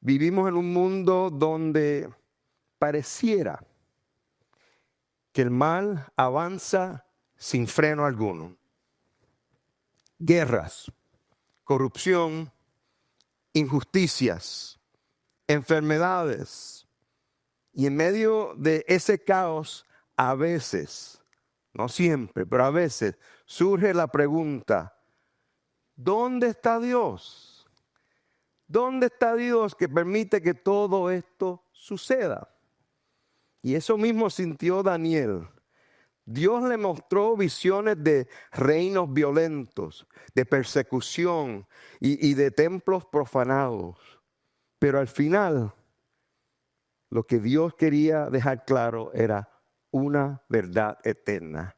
Vivimos en un mundo donde pareciera que el mal avanza sin freno alguno. Guerras, corrupción, injusticias, enfermedades. Y en medio de ese caos, a veces, no siempre, pero a veces, surge la pregunta: ¿dónde está Dios? ¿Dónde está Dios que permite que todo esto suceda? Y eso mismo sintió Daniel. Dios le mostró visiones de reinos violentos, de persecución y de templos profanados. Pero al final, lo que Dios quería dejar claro era una verdad eterna.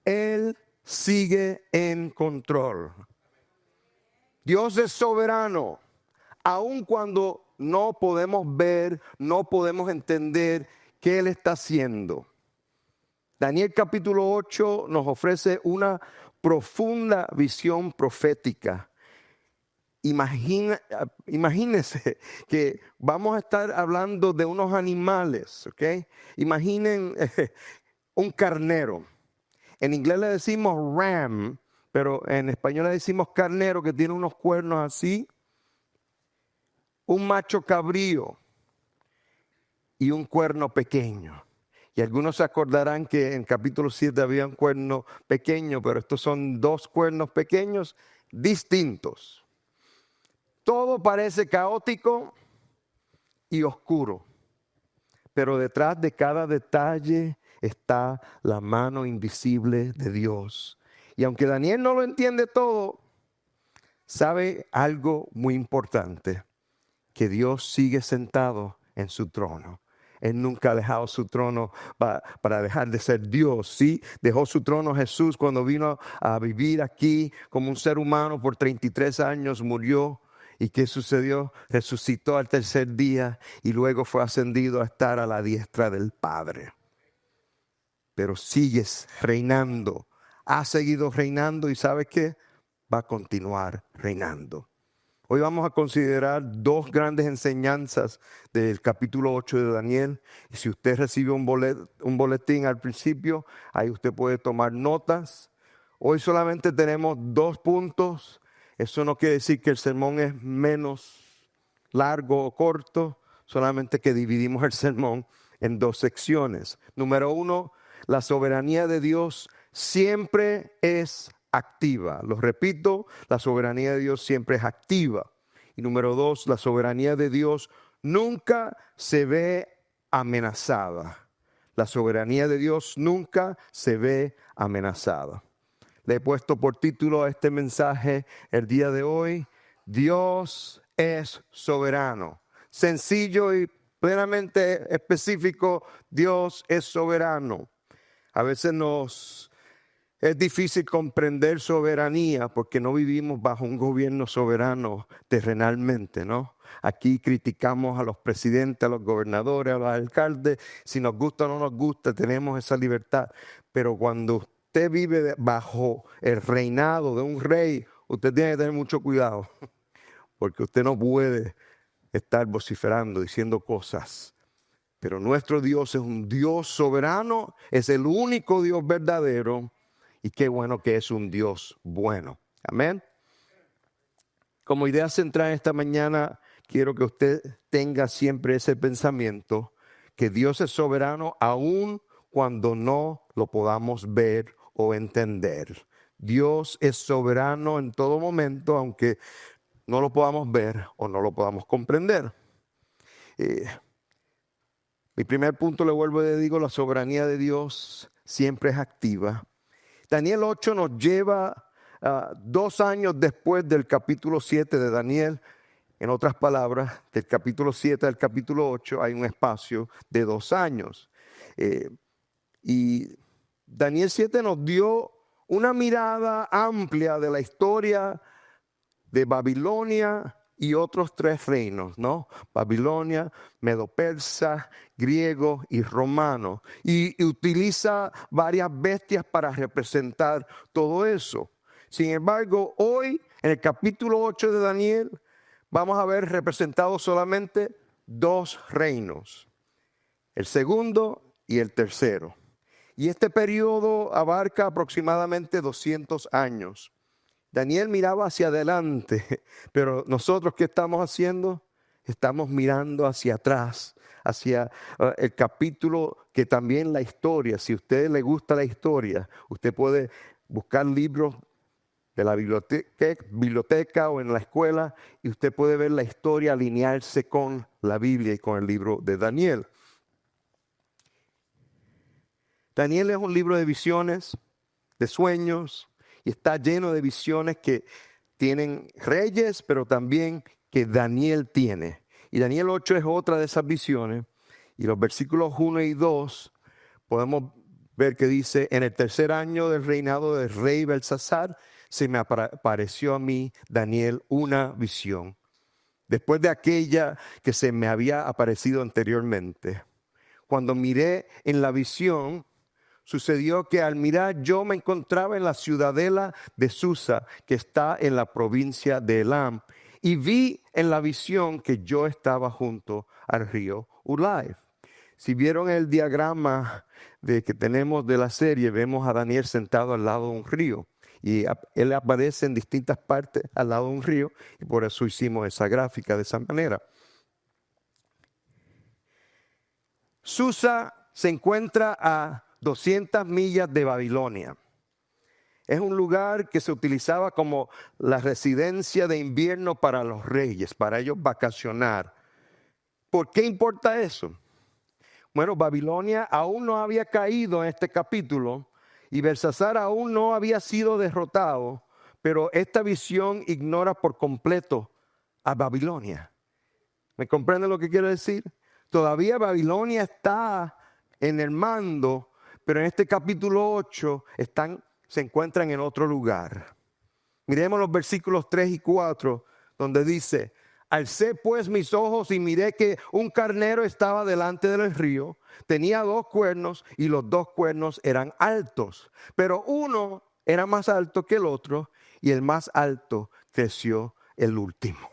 Él sigue en control. Dios es soberano, aun cuando no podemos ver, no podemos entender qué Él está haciendo. Daniel capítulo 8 nos ofrece una profunda visión profética. Imagínense que vamos a estar hablando de unos animales, ¿ok? Imaginen un carnero. En inglés le decimos ram, pero en español le decimos carnero, que tiene unos cuernos así. Un macho cabrío y un cuerno pequeño. Y algunos se acordarán que en capítulo 7 había un cuerno pequeño, pero estos son dos cuernos pequeños distintos. Todo parece caótico y oscuro, pero detrás de cada detalle está la mano invisible de Dios. Y aunque Daniel no lo entiende todo, sabe algo muy importante: que Dios sigue sentado en su trono. Él nunca ha dejado su trono para dejar de ser Dios. Sí, dejó su trono Jesús cuando vino a vivir aquí como un ser humano por 33 años, murió. ¿Y qué sucedió? Resucitó al tercer día y luego fue ascendido a estar a la diestra del Padre. Pero sigues reinando, ha seguido reinando y ¿sabes qué? Va a continuar reinando. Hoy vamos a considerar dos grandes enseñanzas del capítulo 8 de Daniel. Y si usted recibe un boletín al principio, ahí usted puede tomar notas. Hoy solamente tenemos 2 puntos. Eso no quiere decir que el sermón es menos largo o corto, solamente que dividimos el sermón en 2 secciones. Número 1, la soberanía de Dios siempre es activa. Lo repito, la soberanía de Dios siempre es activa. Y número 2, la soberanía de Dios nunca se ve amenazada. La soberanía de Dios nunca se ve amenazada. Le he puesto por título a este mensaje el día de hoy: Dios es soberano. Sencillo y plenamente específico: Dios es soberano. A veces es difícil comprender soberanía porque no vivimos bajo un gobierno soberano terrenalmente, ¿no? Aquí criticamos a los presidentes, a los gobernadores, a los alcaldes. Si nos gusta o no nos gusta, tenemos esa libertad. Pero cuando usted vive bajo el reinado de un rey, usted tiene que tener mucho cuidado, porque usted no puede estar vociferando, diciendo cosas. Pero nuestro Dios es un Dios soberano, es el único Dios verdadero. Y qué bueno que es un Dios bueno. Amén. Como idea central esta mañana, quiero que usted tenga siempre ese pensamiento: que Dios es soberano aun cuando no lo podamos ver o entender. Dios es soberano en todo momento, aunque no lo podamos ver o no lo podamos comprender. Mi primer punto, le vuelvo y le digo: la soberanía de Dios siempre es activa. Daniel 8 nos lleva 2 años después del capítulo 7 de Daniel. En otras palabras, del capítulo 7 al capítulo 8 hay un espacio de 2 años. Y Daniel 7 nos dio una mirada amplia de la historia de Babilonia y otros 3 reinos, ¿no? Babilonia, Medo-Persa, griego y romano. Y utiliza varias bestias para representar todo eso. Sin embargo, hoy, en el capítulo 8 de Daniel, vamos a ver representados solamente dos reinos, el segundo y el tercero. Y este periodo abarca aproximadamente 200 años. Daniel miraba hacia adelante, pero nosotros, ¿qué estamos haciendo? Estamos mirando hacia atrás, hacia el capítulo que también la historia. Si a usted le gusta la historia, usted puede buscar libros de la biblioteca o en la escuela y usted puede ver la historia alinearse con la Biblia y con el libro de Daniel. Daniel es un libro de visiones, de sueños, y está lleno de visiones que tienen reyes, pero también que Daniel tiene. Y Daniel 8 es otra de esas visiones. Y los versículos 1 y 2 podemos ver que dice: en el tercer año del reinado del rey Belsasar, se me apareció a mí, Daniel, una visión, después de aquella que se me había aparecido anteriormente. Cuando miré en la visión, sucedió que al mirar yo me encontraba en la ciudadela de Susa, que está en la provincia de Elam, y vi en la visión que yo estaba junto al río Ulai. Si vieron el diagrama que tenemos de la serie, vemos a Daniel sentado al lado de un río. Y él aparece en distintas partes al lado de un río, y por eso hicimos esa gráfica de esa manera. Susa se encuentra a 200 millas de Babilonia. Es un lugar que se utilizaba como la residencia de invierno para los reyes, para ellos vacacionar. ¿Por qué importa eso? Bueno, Babilonia aún no había caído en este capítulo y Belsasar aún no había sido derrotado, pero esta visión ignora por completo a Babilonia. ¿Me comprende lo que quiero decir? Todavía Babilonia está en el mando, pero en este capítulo 8 se encuentran en otro lugar. Miremos los versículos 3 y 4, donde dice: alcé pues mis ojos y miré que un carnero estaba delante del río, tenía 2 cuernos y los 2 cuernos eran altos, pero uno era más alto que el otro y el más alto creció el último.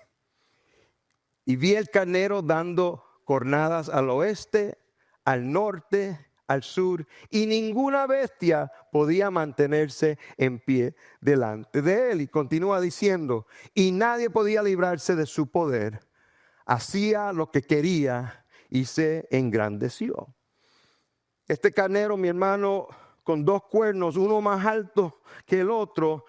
Y vi el carnero dando cornadas al oeste, al norte, al sur, y ninguna bestia podía mantenerse en pie delante de él. Y continúa diciendo: y nadie podía librarse de su poder. Hacía lo que quería y se engrandeció. Este carnero, mi hermano, con 2 cuernos, uno más alto que el otro,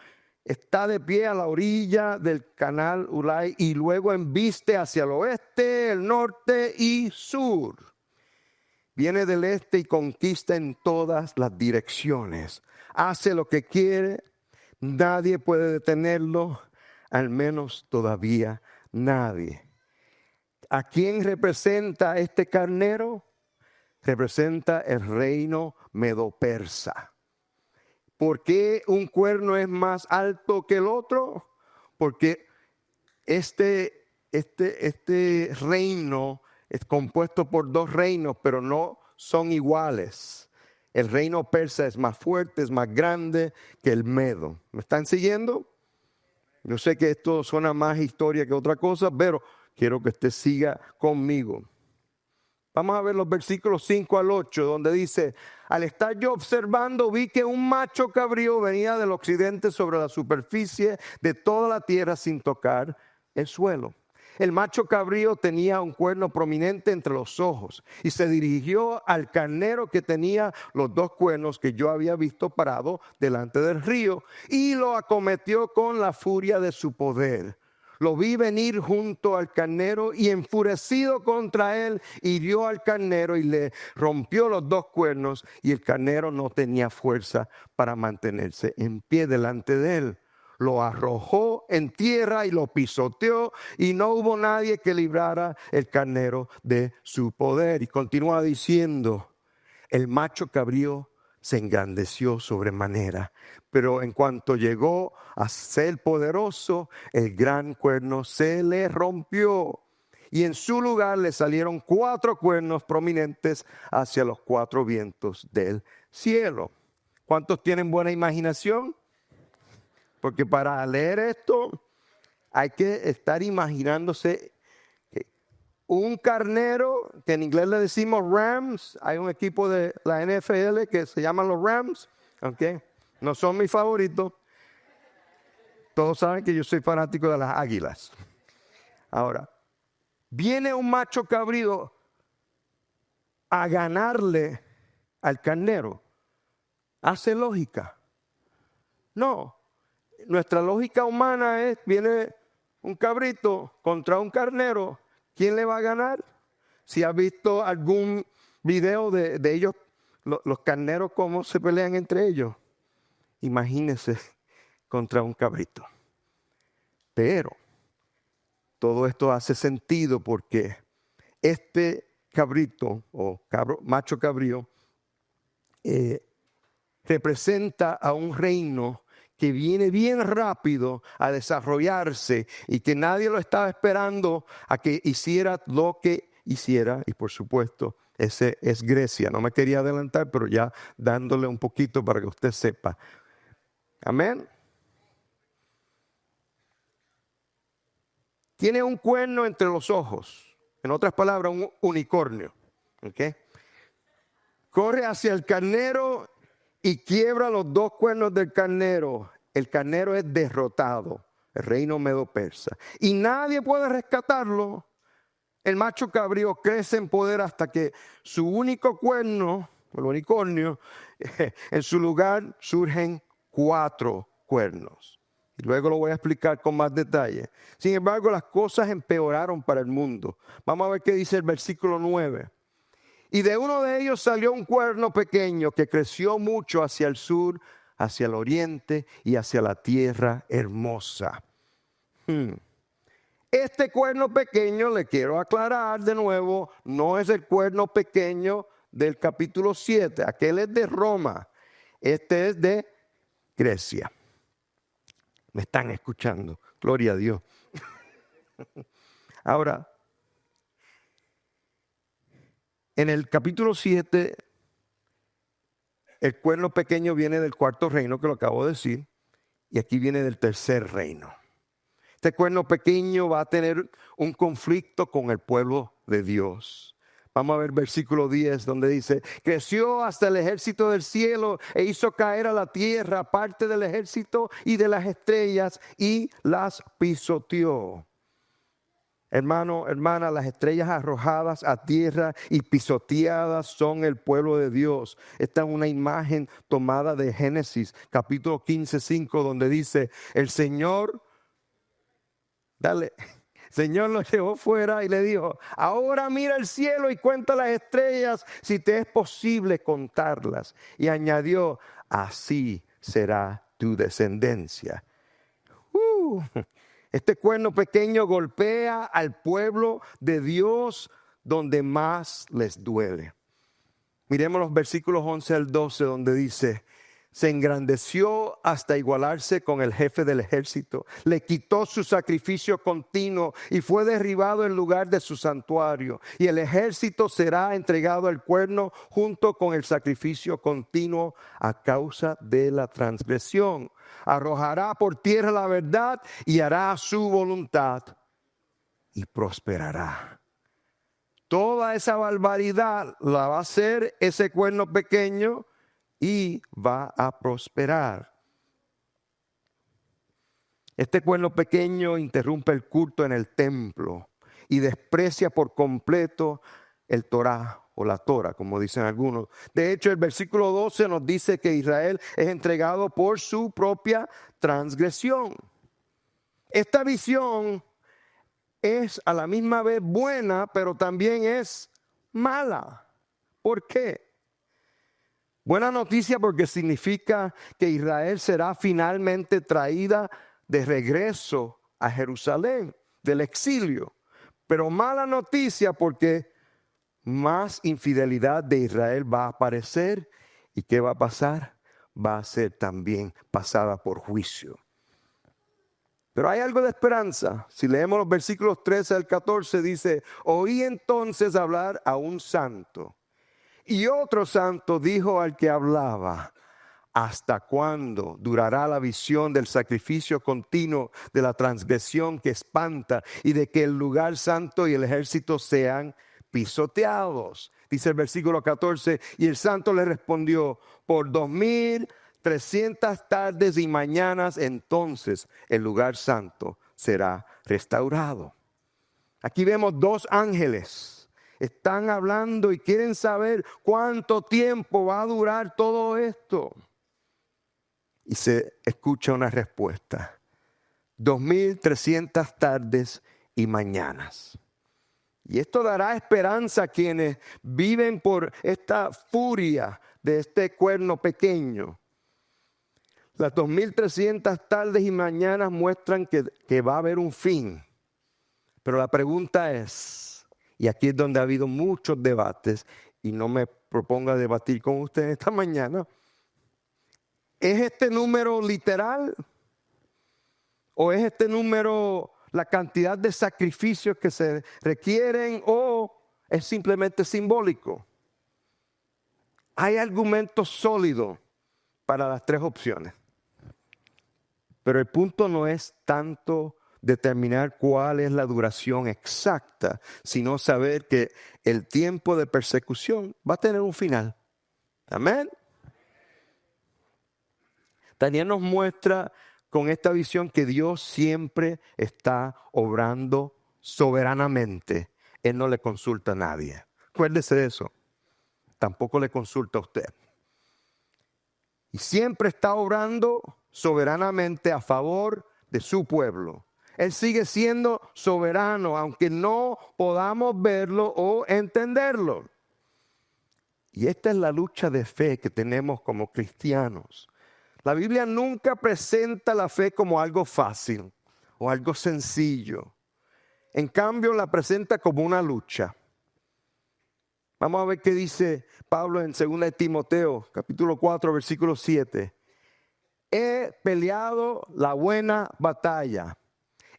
está de pie a la orilla del canal Ulai y luego embiste hacia el oeste, el norte y sur. Viene del este y conquista en todas las direcciones. Hace lo que quiere, nadie puede detenerlo, al menos todavía nadie. ¿A quién representa este carnero? Representa el reino medo-persa. ¿Por qué un cuerno es más alto que el otro? Porque este reino es compuesto por 2 reinos, pero no son iguales. El reino persa es más fuerte, es más grande que el medo. ¿Me están siguiendo? Yo sé que esto suena más historia que otra cosa, pero quiero que usted siga conmigo. Vamos a ver los versículos 5 al 8, donde dice: al estar yo observando, vi que un macho cabrío venía del occidente sobre la superficie de toda la tierra sin tocar el suelo. El macho cabrío tenía un cuerno prominente entre los ojos y se dirigió al carnero que tenía los 2 cuernos que yo había visto parado delante del río y lo acometió con la furia de su poder. Lo vi venir junto al carnero y enfurecido contra él, hirió al carnero y le rompió los 2 cuernos y el carnero no tenía fuerza para mantenerse en pie delante de él. Lo arrojó en tierra y lo pisoteó y no hubo nadie que librara el carnero de su poder. Y continúa diciendo: el macho cabrío se engrandeció sobremanera, pero en cuanto llegó a ser poderoso, el gran cuerno se le rompió y en su lugar le salieron 4 cuernos prominentes hacia los 4 vientos del cielo. ¿Cuántos tienen buena imaginación? Porque para leer esto hay que estar imaginándose un carnero, que en inglés le decimos Rams. Hay un equipo de la NFL que se llaman los Rams. ¿Okay? No son mis favoritos. Todos saben que yo soy fanático de las águilas. Ahora, viene un macho cabrío a ganarle al carnero. ¿Hace lógica? No. Nuestra lógica humana es, viene un cabrito contra un carnero. ¿Quién le va a ganar? Si has visto algún video de ellos, los carneros, cómo se pelean entre ellos. Imagínense contra un cabrito. Pero todo esto hace sentido porque este cabrito o macho cabrío representa a un reino que viene bien rápido a desarrollarse y que nadie lo estaba esperando a que hiciera lo que hiciera. Y por supuesto, ese es Grecia. No me quería adelantar, pero ya dándole un poquito para que usted sepa. Amén. Tiene un cuerno entre los ojos. En otras palabras, un unicornio. ¿Okay? Corre hacia el carnero y quiebra los dos cuernos del carnero. El carnero es derrotado, el reino medo-persa. Y nadie puede rescatarlo. El macho cabrío crece en poder hasta que su único cuerno, el unicornio, en su lugar surgen 4 cuernos. Y luego lo voy a explicar con más detalle. Sin embargo, las cosas empeoraron para el mundo. Vamos a ver qué dice el versículo 9. Y de uno de ellos salió un cuerno pequeño que creció mucho hacia el sur, hacia el oriente y hacia la tierra hermosa. Este cuerno pequeño, le quiero aclarar de nuevo, no es el cuerno pequeño del capítulo 7. Aquel es de Roma. Este es de Grecia. Me están escuchando. Gloria a Dios. Ahora, en el capítulo 7, el cuerno pequeño viene del cuarto reino, que lo acabo de decir, y aquí viene del tercer reino. Este cuerno pequeño va a tener un conflicto con el pueblo de Dios. Vamos a ver versículo 10 donde dice, creció hasta el ejército del cielo e hizo caer a la tierra parte del ejército y de las estrellas y las pisoteó. Hermano, hermana, las estrellas arrojadas a tierra y pisoteadas son el pueblo de Dios. Esta es una imagen tomada de Génesis, capítulo 15:5, donde dice, el Señor lo llevó fuera y le dijo, ahora mira el cielo y cuenta las estrellas, si te es posible contarlas. Y añadió, así será tu descendencia. Este cuerno pequeño golpea al pueblo de Dios donde más les duele. Miremos los versículos 11 al 12 donde dice, se engrandeció hasta igualarse con el jefe del ejército, le quitó su sacrificio continuo y fue derribado en lugar de su santuario. Y el ejército será entregado al cuerno junto con el sacrificio continuo a causa de la transgresión. Arrojará por tierra la verdad y hará su voluntad y prosperará. Toda esa barbaridad la va a hacer ese cuerno pequeño y va a prosperar. Este cuerno pequeño interrumpe el culto en el templo y desprecia por completo el Torá o la Torah, como dicen algunos. De hecho, el versículo 12 nos dice que Israel es entregado por su propia transgresión. Esta visión es a la misma vez buena, pero también es mala. ¿Por qué? Buena noticia porque significa que Israel será finalmente traída de regreso a Jerusalén del exilio. Pero mala noticia porque más infidelidad de Israel va a aparecer. ¿Y qué va a pasar? Va a ser también pasada por juicio. Pero hay algo de esperanza. Si leemos los versículos 13 al 14 dice, oí entonces hablar a un santo. Y otro santo dijo al que hablaba, ¿hasta cuándo durará la visión del sacrificio continuo, de la transgresión que espanta y de que el lugar santo y el ejército sean pisoteados? Dice el versículo 14, y el santo le respondió, por 2300 tardes y mañanas entonces el lugar santo será restaurado. Aquí vemos dos ángeles. Están hablando y quieren saber cuánto tiempo va a durar todo esto. Y se escucha una respuesta. 2300 tardes y mañanas. Y esto dará esperanza a quienes viven por esta furia de este cuerno pequeño. Las 2300 tardes y mañanas muestran que va a haber un fin. Pero la pregunta es, y aquí es donde ha habido muchos debates, y no me propongo debatir con ustedes esta mañana, ¿es este número literal? ¿O es este número la cantidad de sacrificios que se requieren? ¿O es simplemente simbólico? Hay argumentos sólidos para las tres opciones. Pero el punto no es tanto determinar cuál es la duración exacta, sino saber que el tiempo de persecución va a tener un final. Amén. Daniel nos muestra con esta visión que Dios siempre está obrando soberanamente. Él no le consulta a nadie. Acuérdese de eso. Tampoco le consulta a usted. Y siempre está obrando soberanamente a favor de su pueblo. Él sigue siendo soberano, aunque no podamos verlo o entenderlo. Y esta es la lucha de fe que tenemos como cristianos. La Biblia nunca presenta la fe como algo fácil o algo sencillo. En cambio, la presenta como una lucha. Vamos a ver qué dice Pablo en 2 Timoteo, capítulo 4, versículo 7. He peleado la buena batalla.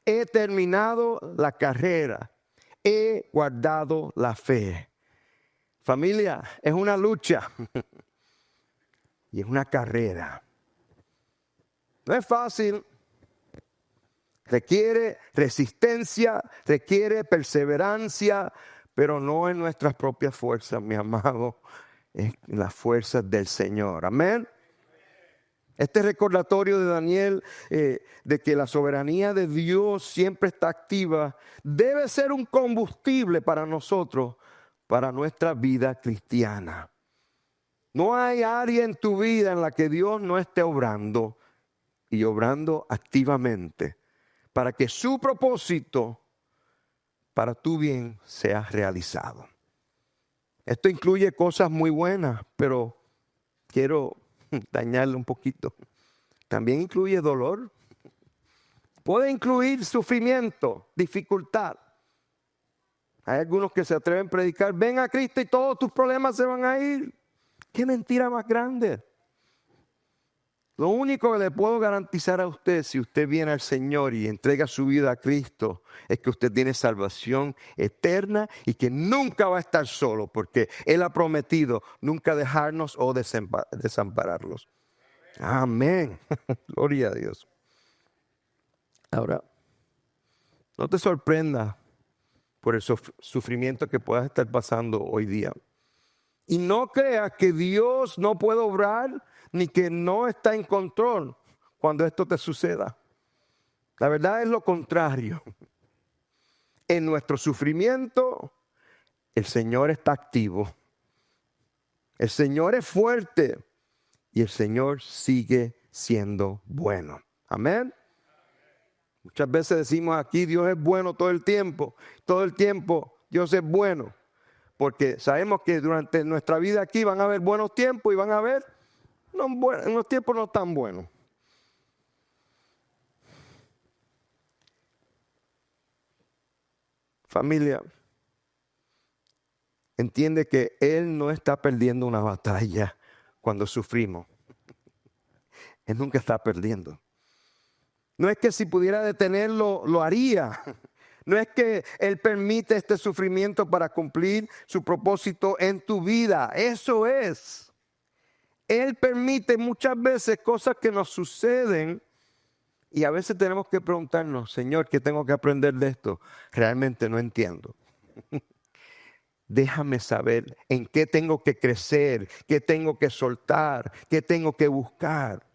He terminado la carrera. He guardado la fe. Familia, es una lucha. Y es una carrera. No es fácil. Requiere resistencia, requiere perseverancia, pero no en nuestras propias fuerzas, mi amado, en las fuerzas del Señor. Amén. Este recordatorio de Daniel de que la soberanía de Dios siempre está activa, debe ser un combustible para nosotros, para nuestra vida cristiana. No hay área en tu vida en la que Dios no esté obrando y obrando activamente para que su propósito para tu bien sea realizado. Esto incluye cosas muy buenas, pero quiero dañarle un poquito. También incluye dolor. Puede incluir sufrimiento, dificultad. Hay algunos que se atreven a predicar, ven a Cristo y todos tus problemas se van a ir. ¡Qué mentira más grande! Lo único que le puedo garantizar a usted, si usted viene al Señor y entrega su vida a Cristo, es que usted tiene salvación eterna y que nunca va a estar solo, porque Él ha prometido nunca dejarnos o desampararlos. Amén. Gloria a Dios. Ahora, no te sorprendas por el sufrimiento que puedas estar pasando hoy día. Y no creas que Dios no puede obrar ni que no está en control cuando esto te suceda. La verdad es lo contrario. En nuestro sufrimiento, el Señor está activo. El Señor es fuerte y el Señor sigue siendo bueno. Amén. Muchas veces decimos aquí, Dios es bueno todo el tiempo. Todo el tiempo Dios es bueno. Porque sabemos que durante nuestra vida aquí van a haber buenos tiempos y van a haber unos tiempos no tan buenos. Familia, entiende que Él no está perdiendo una batalla cuando sufrimos. Él nunca está perdiendo. No es que si pudiera detenerlo, lo haría. No es que Él permite este sufrimiento para cumplir su propósito en tu vida. Eso es. Él permite muchas veces cosas que nos suceden y a veces tenemos que preguntarnos, Señor, ¿qué tengo que aprender de esto? Realmente no entiendo. Déjame saber en qué tengo que crecer, qué tengo que soltar, qué tengo que buscar.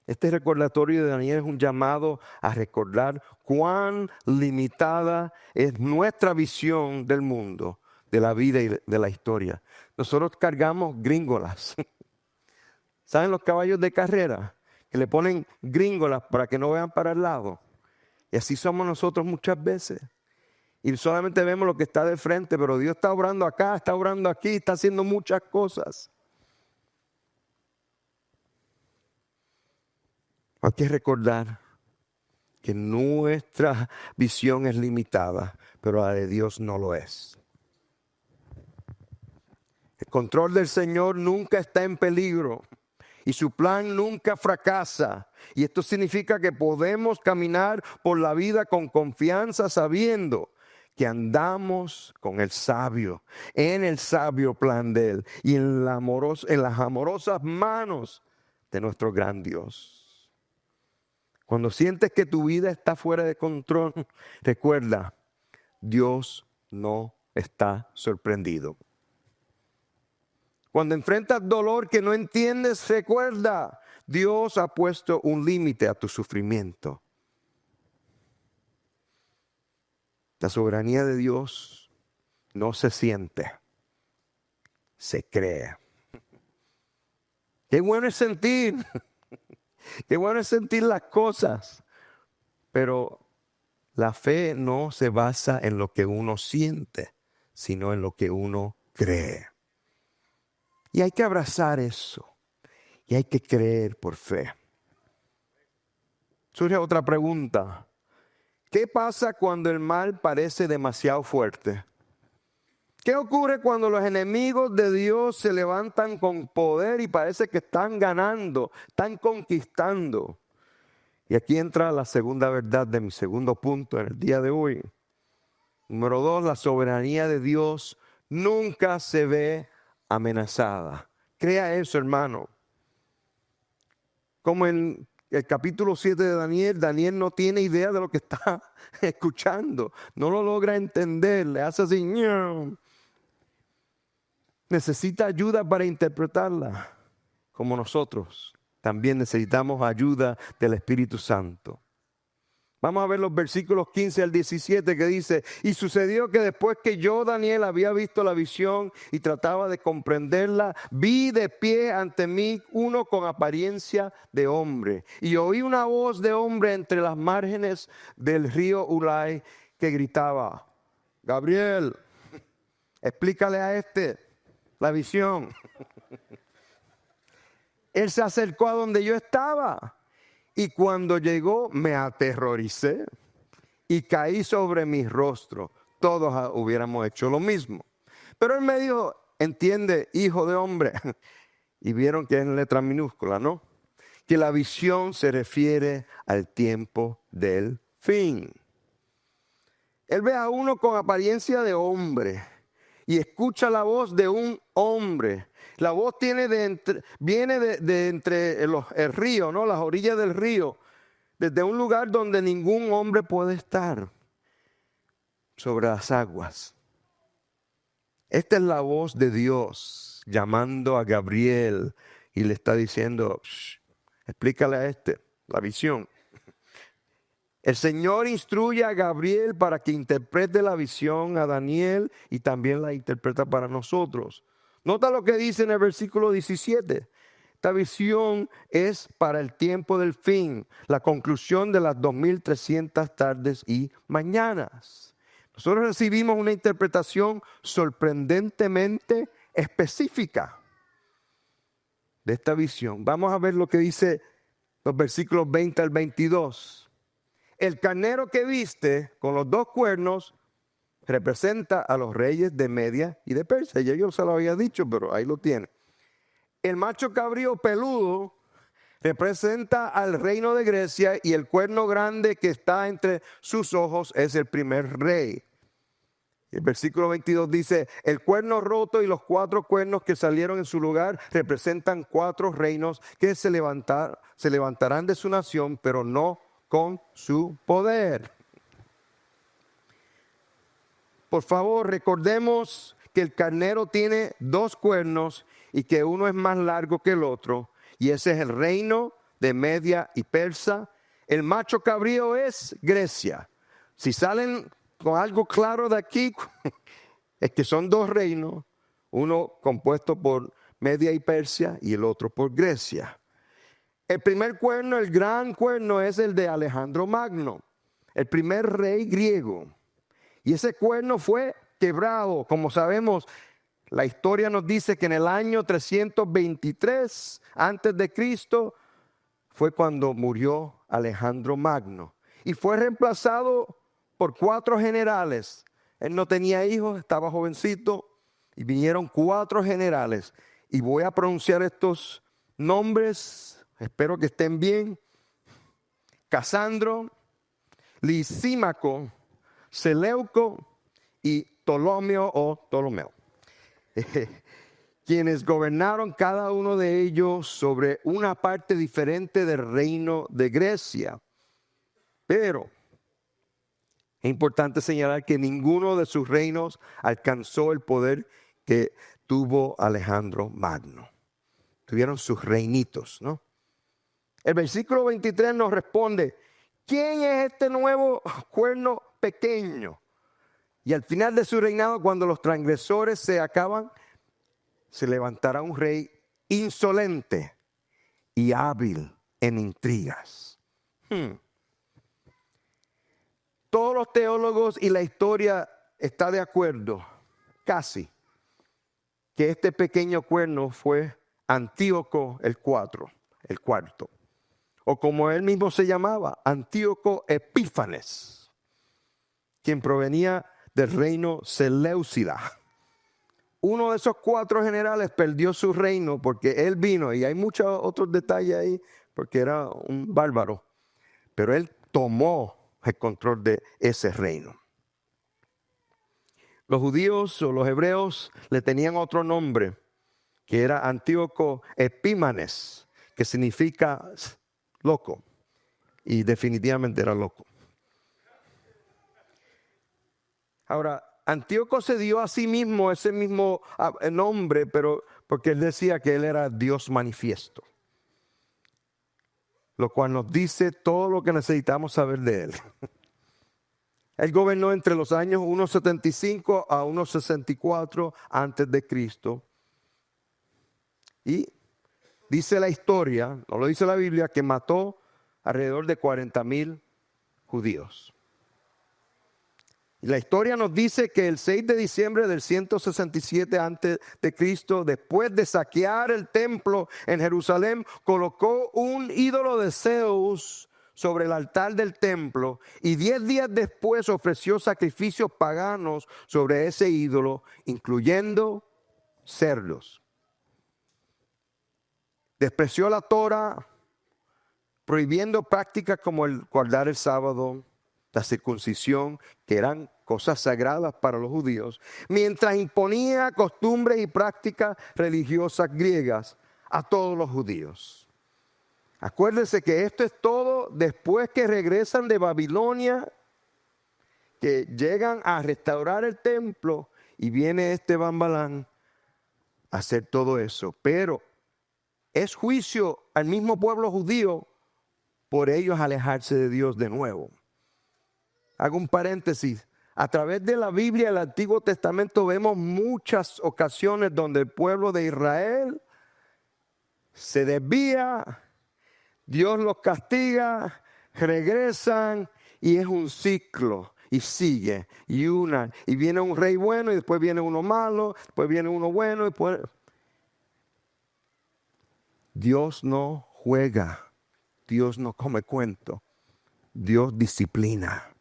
Este recordatorio de Daniel es un llamado a recordar cuán limitada es nuestra visión del mundo, de la vida y de la historia. Nosotros cargamos gringolas. ¿Saben los caballos de carrera? Que le ponen gringolas para que no vean para el lado. Y así somos nosotros muchas veces. Y solamente vemos lo que está de frente, pero Dios está obrando acá, está obrando aquí, está haciendo muchas cosas. Hay que recordar que nuestra visión es limitada, pero la de Dios no lo es. El control del Señor nunca está en peligro y su plan nunca fracasa. Y esto significa que podemos caminar por la vida con confianza sabiendo que andamos con el sabio, en el sabio plan de Él y en las amorosas manos de nuestro gran Dios. Cuando sientes que tu vida está fuera de control, recuerda, Dios no está sorprendido. Cuando enfrentas dolor que no entiendes, recuerda, Dios ha puesto un límite a tu sufrimiento. La soberanía de Dios no se siente, se cree. Qué bueno es sentir. Qué bueno es sentir las cosas, pero la fe no se basa en lo que uno siente, sino en lo que uno cree. Y hay que abrazar eso, y hay que creer por fe. Surge otra pregunta. ¿Qué pasa cuando el mal parece demasiado fuerte? ¿Qué ocurre cuando los enemigos de Dios se levantan con poder y parece que están ganando, están conquistando? Y aquí entra la segunda verdad de mi segundo punto en el día de hoy. Número 2, la soberanía de Dios nunca se ve amenazada. Crea eso, hermano. Como en el capítulo 7 de Daniel, Daniel no tiene idea de lo que está escuchando. No lo logra entender, le hace así. Necesita ayuda para interpretarla, como nosotros. También necesitamos ayuda del Espíritu Santo. Vamos a ver los versículos 15 al 17 que dice: y sucedió que después que yo, Daniel, había visto la visión y trataba de comprenderla, vi de pie ante mí uno con apariencia de hombre. Y oí una voz de hombre entre las márgenes del río Ulai que gritaba: Gabriel, explícale a la visión. Él se acercó a donde yo estaba y cuando llegó me aterroricé y caí sobre mi rostro. Todos hubiéramos hecho lo mismo. Pero él me dijo: entiende, hijo de hombre. Y vieron que es en letra minúscula, ¿no? Que la visión se refiere al tiempo del fin. Él ve a uno con apariencia de hombre y escucha la voz de un hombre. La voz viene de entre el río, ¿no? Las orillas del río, desde un lugar donde ningún hombre puede estar, sobre las aguas. Esta es la voz de Dios llamando a Gabriel y le está diciendo: explícale a la visión. El Señor instruye a Gabriel para que interprete la visión a Daniel y también la interpreta para nosotros. Nota lo que dice en el versículo 17. Esta visión es para el tiempo del fin, la conclusión de las 2300 tardes y mañanas. Nosotros recibimos una interpretación sorprendentemente específica de esta visión. Vamos a ver lo que dice los versículos 20 al 22. El carnero que viste con los dos cuernos representa a los reyes de Media y de Persia. Ya yo se lo había dicho, pero ahí lo tiene. El macho cabrío peludo representa al reino de Grecia y el cuerno grande que está entre sus ojos es el primer rey. El versículo 22 dice, el cuerno roto y los 4 cuernos que salieron en su lugar representan 4 reinos que se levantarán de su nación, pero no con su poder. Por favor, recordemos que el carnero tiene 2 cuernos y que uno es más largo que el otro, y ese es el reino de Media y Persa. El macho cabrío es Grecia. Si salen con algo claro de aquí, es que son 2 reinos, uno compuesto por Media y Persia y el otro por Grecia. El primer cuerno, el gran cuerno, es el de Alejandro Magno, el primer rey griego. Y ese cuerno fue quebrado. Como sabemos, la historia nos dice que en el año 323 antes de Cristo fue cuando murió Alejandro Magno. Y fue reemplazado por 4 generales. Él no tenía hijos, estaba jovencito, y vinieron 4 generales. Y voy a pronunciar estos nombres, espero que estén bien. Casandro, Lisímaco, Seleuco y Ptolomeo, quienes gobernaron cada uno de ellos sobre una parte diferente del reino de Grecia. Pero es importante señalar que ninguno de sus reinos alcanzó el poder que tuvo Alejandro Magno. Tuvieron sus reinitos, ¿no? El versículo 23 nos responde, ¿quién es este nuevo cuerno pequeño? Y al final de su reinado, cuando los transgresores se acaban, se levantará un rey insolente y hábil en intrigas. Todos los teólogos y la historia está de acuerdo, casi, que este pequeño cuerno fue Antíoco el cuarto. O como él mismo se llamaba, Antíoco Epífanes, quien provenía del reino Seleucida. Uno de esos 4 generales perdió su reino porque él vino, y hay muchos otros detalles ahí, porque era un bárbaro, pero él tomó el control de ese reino. Los judíos o los hebreos le tenían otro nombre, que era Antíoco Epímanes, que significa loco, y definitivamente era loco. Ahora, Antíoco se dio a sí mismo ese mismo nombre, pero porque él decía que él era Dios manifiesto, lo cual nos dice todo lo que necesitamos saber de él. Él gobernó entre los años 175 a 164 antes de Cristo. Y dice la historia, no lo dice la Biblia, que mató alrededor de 40,000 judíos. Y la historia nos dice que el 6 de diciembre del 167 antes de Cristo, después de saquear el templo en Jerusalén, colocó un ídolo de Zeus sobre el altar del templo y 10 días después ofreció sacrificios paganos sobre ese ídolo, incluyendo cerdos. Despreció la Torah, prohibiendo prácticas como el guardar el sábado, la circuncisión, que eran cosas sagradas para los judíos, mientras imponía costumbres y prácticas religiosas griegas a todos los judíos. Acuérdense que esto es todo después que regresan de Babilonia, que llegan a restaurar el templo y viene este Bambalán a hacer todo eso. Pero es juicio al mismo pueblo judío por ellos alejarse de Dios de nuevo. Hago un paréntesis. A través de la Biblia, el Antiguo Testamento, vemos muchas ocasiones donde el pueblo de Israel se desvía, Dios los castiga, regresan y es un ciclo y sigue y viene un rey bueno y después viene uno malo, después viene uno bueno. Después... Dios no juega, Dios no come cuento, Dios disciplina.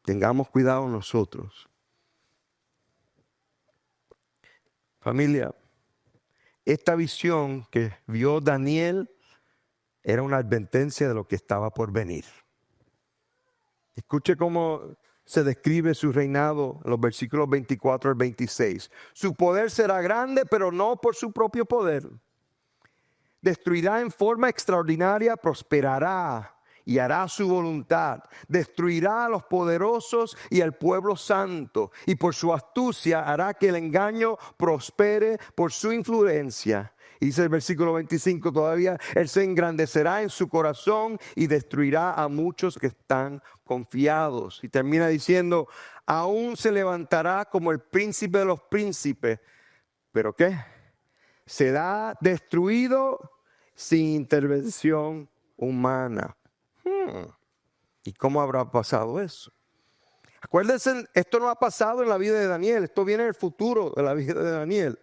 Tengamos cuidado nosotros. Familia, esta visión que vio Daniel era una advertencia de lo que estaba por venir. Escuche cómo se describe su reinado en los versículos 24 al 26. Su poder será grande, pero no por su propio poder. Destruirá en forma extraordinaria, prosperará y hará su voluntad. Destruirá a los poderosos y al pueblo santo. Y por su astucia hará que el engaño prospere por su influencia. Y dice el versículo 25 todavía, Él se engrandecerá en su corazón y destruirá a muchos que están confiados. Y termina diciendo, aún se levantará como el príncipe de los príncipes. ¿Pero qué? Será destruido sin intervención humana. ¿Y cómo habrá pasado eso? Acuérdense, esto no ha pasado en la vida de Daniel, esto viene en el futuro de la vida de Daniel.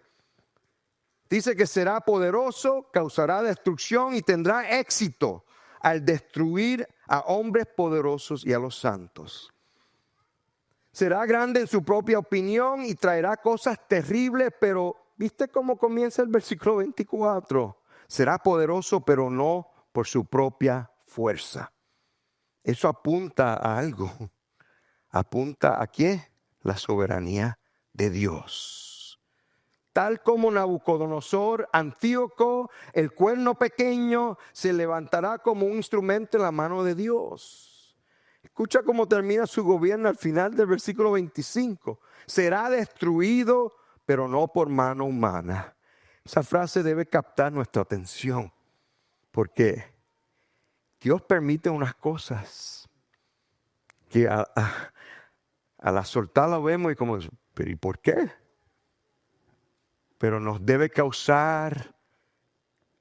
Dice que será poderoso, causará destrucción y tendrá éxito al destruir a hombres poderosos y a los santos. Será grande en su propia opinión y traerá cosas terribles, pero ¿viste cómo comienza el versículo 24? Será poderoso, pero no por su propia fuerza. Eso apunta a algo. ¿Apunta a qué? La soberanía de Dios. Tal como Nabucodonosor, Antíoco, el cuerno pequeño, se levantará como un instrumento en la mano de Dios. Escucha cómo termina su gobierno al final del versículo 25. Será destruido, pero no por mano humana. Esa frase debe captar nuestra atención, porque Dios permite unas cosas que a la soltar la vemos y como, ¿pero y por qué? Pero nos debe causar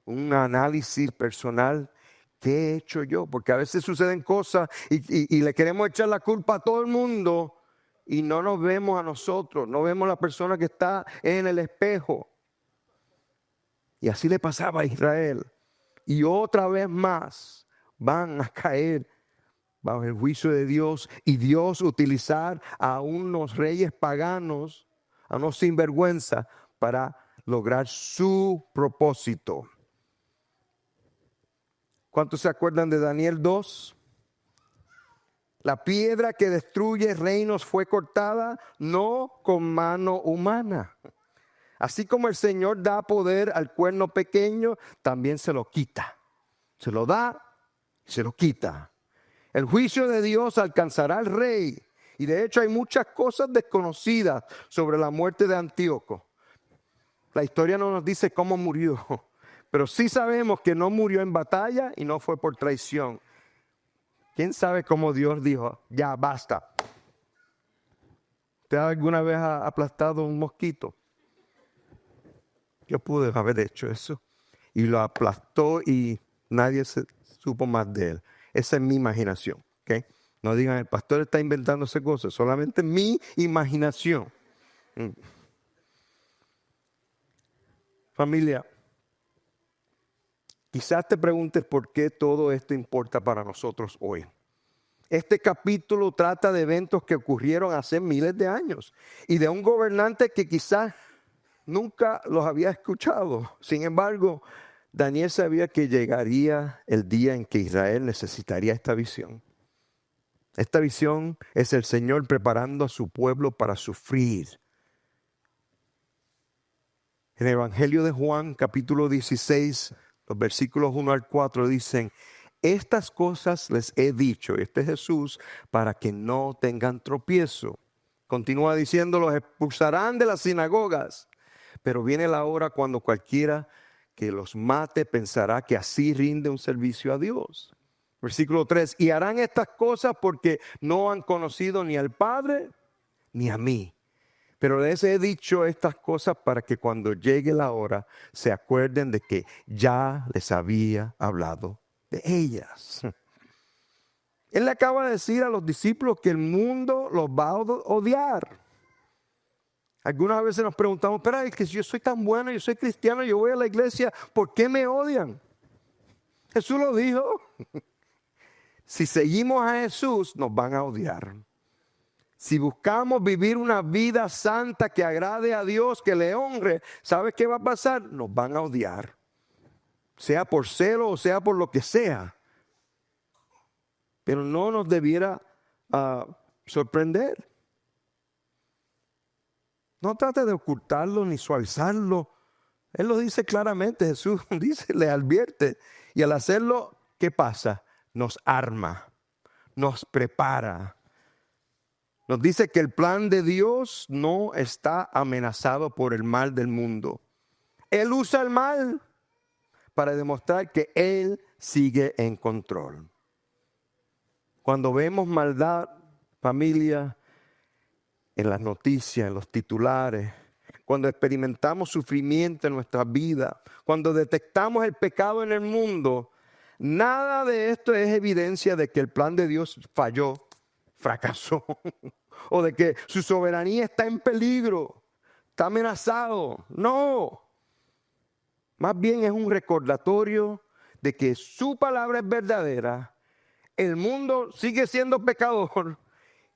un análisis personal. ¿Qué he hecho yo? Porque a veces suceden cosas y le queremos echar la culpa a todo el mundo y no nos vemos a nosotros, no vemos a la persona que está en el espejo. Y así le pasaba a Israel. Y otra vez más van a caer bajo el juicio de Dios y Dios utilizar a unos reyes paganos, a unos sinvergüenza, para lograr su propósito. ¿Cuántos se acuerdan de Daniel 2? La piedra que destruye reinos fue cortada no con mano humana. Así como el Señor da poder al cuerno pequeño, también se lo quita. Se lo da y se lo quita. El juicio de Dios alcanzará al rey. Y de hecho hay muchas cosas desconocidas sobre la muerte de Antíoco. La historia no nos dice cómo murió, pero sí sabemos que no murió en batalla y no fue por traición. ¿Quién sabe cómo Dios dijo, ya basta? ¿Usted alguna vez ha aplastado un mosquito? Yo pude haber hecho eso. Y lo aplastó y nadie se supo más de él. Esa es mi imaginación. ¿Okay? No digan, el pastor está inventándose cosas, solamente mi imaginación. Familia, quizás te preguntes por qué todo esto importa para nosotros hoy. Este capítulo trata de eventos que ocurrieron hace miles de años y de un gobernante que quizás nunca los había escuchado. Sin embargo, Daniel sabía que llegaría el día en que Israel necesitaría esta visión. Esta visión es el Señor preparando a su pueblo para sufrir. En el Evangelio de Juan, capítulo 16, los versículos 1 al 4 dicen, estas cosas les he dicho, este es Jesús, para que no tengan tropiezo. Continúa diciendo, los expulsarán de las sinagogas, pero viene la hora cuando cualquiera que los mate pensará que así rinde un servicio a Dios. Versículo 3, y harán estas cosas porque no han conocido ni al Padre ni a mí. Pero les he dicho estas cosas para que cuando llegue la hora se acuerden de que ya les había hablado de ellas. Él le acaba de decir a los discípulos que el mundo los va a odiar. Algunas veces nos preguntamos, pero es que si yo soy tan bueno, yo soy cristiano, yo voy a la iglesia, ¿por qué me odian? Jesús lo dijo. Si seguimos a Jesús, nos van a odiar. Si buscamos vivir una vida santa que agrade a Dios, que le honre, ¿sabes qué va a pasar? Nos van a odiar. Sea por celo o sea por lo que sea. Pero no nos debiera sorprender. No trate de ocultarlo ni suavizarlo. Él lo dice claramente, Jesús dice, le advierte. Y al hacerlo, ¿qué pasa? Nos arma, nos prepara. Nos dice que el plan de Dios no está amenazado por el mal del mundo. Él usa el mal para demostrar que Él sigue en control. Cuando vemos maldad, familia, en las noticias, en los titulares, cuando experimentamos sufrimiento en nuestras vidas, cuando detectamos el pecado en el mundo, nada de esto es evidencia de que el plan de Dios falló, fracasó, o de que su soberanía está en peligro, está amenazado. No, más bien es un recordatorio de que su palabra es verdadera, el mundo sigue siendo pecador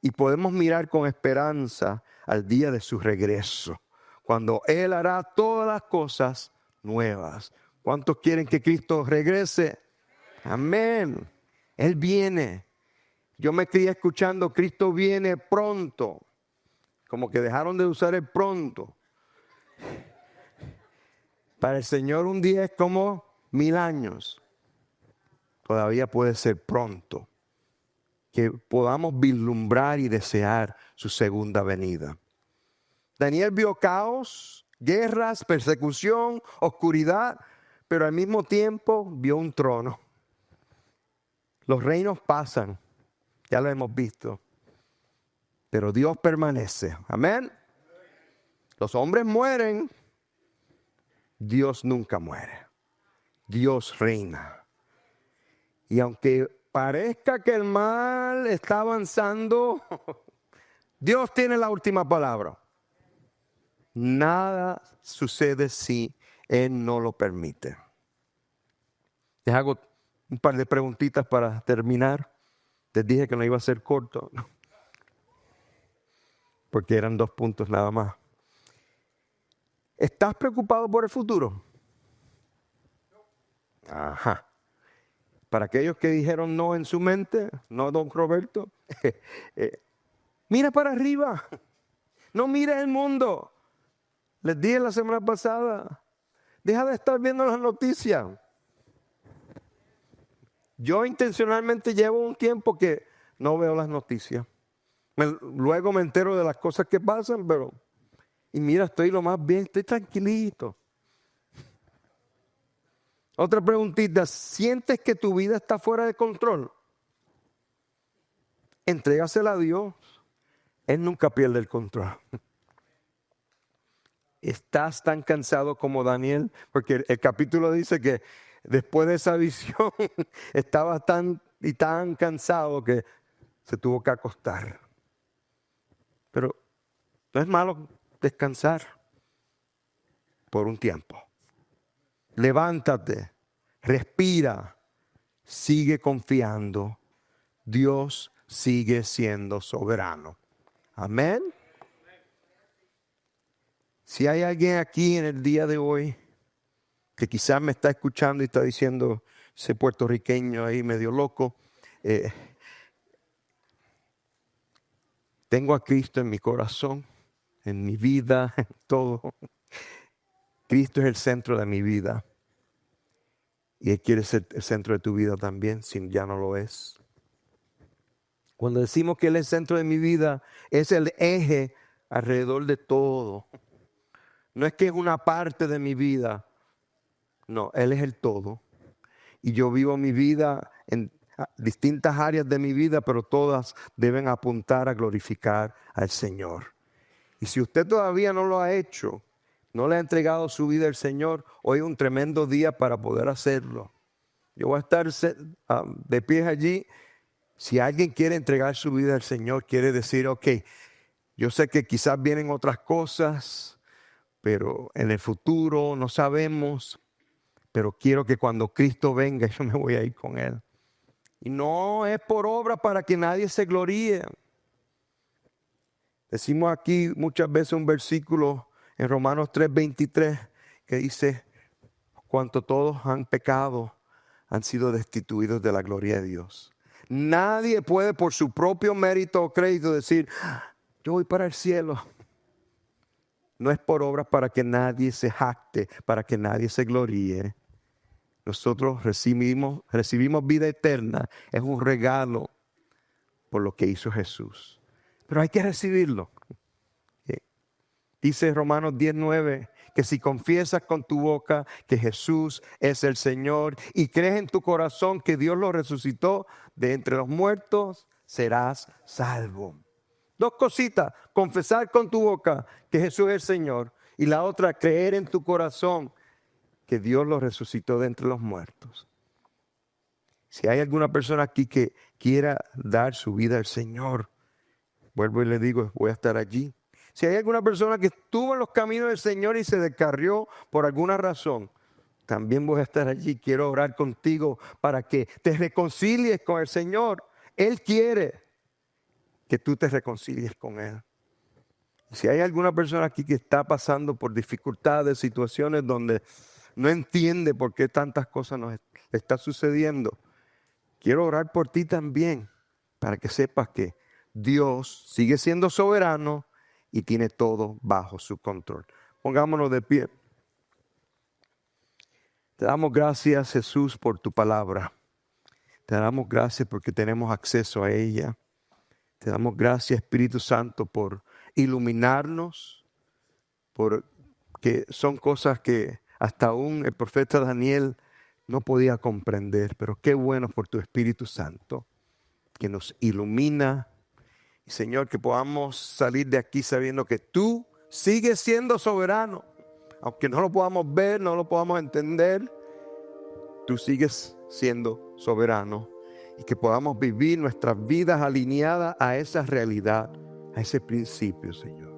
y podemos mirar con esperanza al día de su regreso, cuando Él hará todas las cosas nuevas. ¿Cuántos quieren que Cristo regrese? Amén. Él viene. Yo me crié escuchando, Cristo viene pronto. Como que dejaron de usar el pronto. Para el Señor un día es como 1000 años. Todavía puede ser pronto. Que podamos vislumbrar y desear su segunda venida. Daniel vio caos, guerras, persecución, oscuridad, pero al mismo tiempo vio un trono. Los reinos pasan, ya lo hemos visto, pero Dios permanece. Amén. Los hombres mueren, Dios nunca muere. Dios reina. Y aunque parezca que el mal está avanzando, Dios tiene la última palabra. Nada sucede si Él no lo permite. Les hago un par de preguntitas para terminar. Les dije que no iba a ser corto, porque eran 2 puntos nada más. ¿Estás preocupado por el futuro? Ajá. Para aquellos que dijeron no en su mente, no, don Roberto, mira para arriba, no mires el mundo. Les dije la semana pasada, deja de estar viendo las noticias. Yo intencionalmente llevo un tiempo que no veo las noticias. Luego me entero de las cosas que pasan, pero... Y mira, estoy lo más bien, estoy tranquilito. Otra preguntita, ¿sientes que tu vida está fuera de control? Entrégasela a Dios. Él nunca pierde el control. ¿Estás tan cansado como Daniel? Porque el capítulo dice que después de esa visión estaba tan cansado que se tuvo que acostar. Pero no es malo descansar por un tiempo. Levántate, respira, sigue confiando. Dios sigue siendo soberano. Amén. Si hay alguien aquí en el día de hoy que quizás me está escuchando y está diciendo, ese puertorriqueño ahí medio loco, tengo a Cristo en mi corazón, en mi vida, en todo. Cristo es el centro de mi vida. Y Él quiere ser el centro de tu vida también, si ya no lo es. Cuando decimos que Él es el centro de mi vida, es el eje alrededor de todo. No es que es una parte de mi vida. No, Él es el todo. Y yo vivo mi vida en distintas áreas de mi vida, pero todas deben apuntar a glorificar al Señor. Y si usted todavía no lo ha hecho, no le ha entregado su vida al Señor, hoy es un tremendo día para poder hacerlo. Yo voy a estar de pie allí. Si alguien quiere entregar su vida al Señor, quiere decir, ok, yo sé que quizás vienen otras cosas, pero en el futuro no sabemos, pero quiero que cuando Cristo venga yo me voy a ir con Él. Y no es por obra para que nadie se gloríe. Decimos aquí muchas veces un versículo en Romanos 3:23 que dice, cuanto todos han pecado, han sido destituidos de la gloria de Dios. Nadie puede por su propio mérito o crédito decir, yo voy para el cielo. No es por obras para que nadie se jacte, para que nadie se gloríe. Nosotros recibimos vida eterna. Es un regalo por lo que hizo Jesús. Pero hay que recibirlo. Dice Romanos 10:9 que si confiesas con tu boca que Jesús es el Señor y crees en tu corazón que Dios lo resucitó de entre los muertos, serás salvo. Dos cositas: confesar con tu boca que Jesús es el Señor, y la otra, creer en tu corazón que Dios lo resucitó de entre los muertos. Si hay alguna persona aquí que quiera dar su vida al Señor, vuelvo y le digo, voy a estar allí. Si hay alguna persona que estuvo en los caminos del Señor y se descarrió por alguna razón, también voy a estar allí. Quiero orar contigo para que te reconcilies con el Señor. Él quiere que tú te reconcilies con Él. Si hay alguna persona aquí que está pasando por dificultades, situaciones donde no entiende por qué tantas cosas nos está sucediendo, quiero orar por ti también, para que sepas que Dios sigue siendo soberano y tiene todo bajo su control. Pongámonos de pie. Te damos gracias, Jesús, por tu palabra. Te damos gracias porque tenemos acceso a ella. Te damos gracias, Espíritu Santo, por iluminarnos, porque son cosas que hasta aún el profeta Daniel no podía comprender. Pero qué bueno por tu Espíritu Santo, que nos ilumina. Y Señor, que podamos salir de aquí sabiendo que tú sigues siendo soberano. Aunque no lo podamos ver, no lo podamos entender, tú sigues siendo soberano. Y que podamos vivir nuestras vidas alineadas a esa realidad, a ese principio, Señor.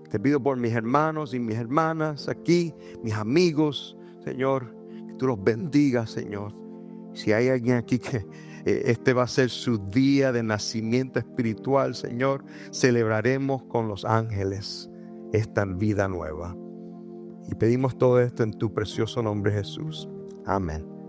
Te pido por mis hermanos y mis hermanas aquí, mis amigos, Señor, que tú los bendigas, Señor. Si hay alguien aquí que este va a ser su día de nacimiento espiritual, Señor, celebraremos con los ángeles esta vida nueva. Y pedimos todo esto en tu precioso nombre, Jesús. Amén.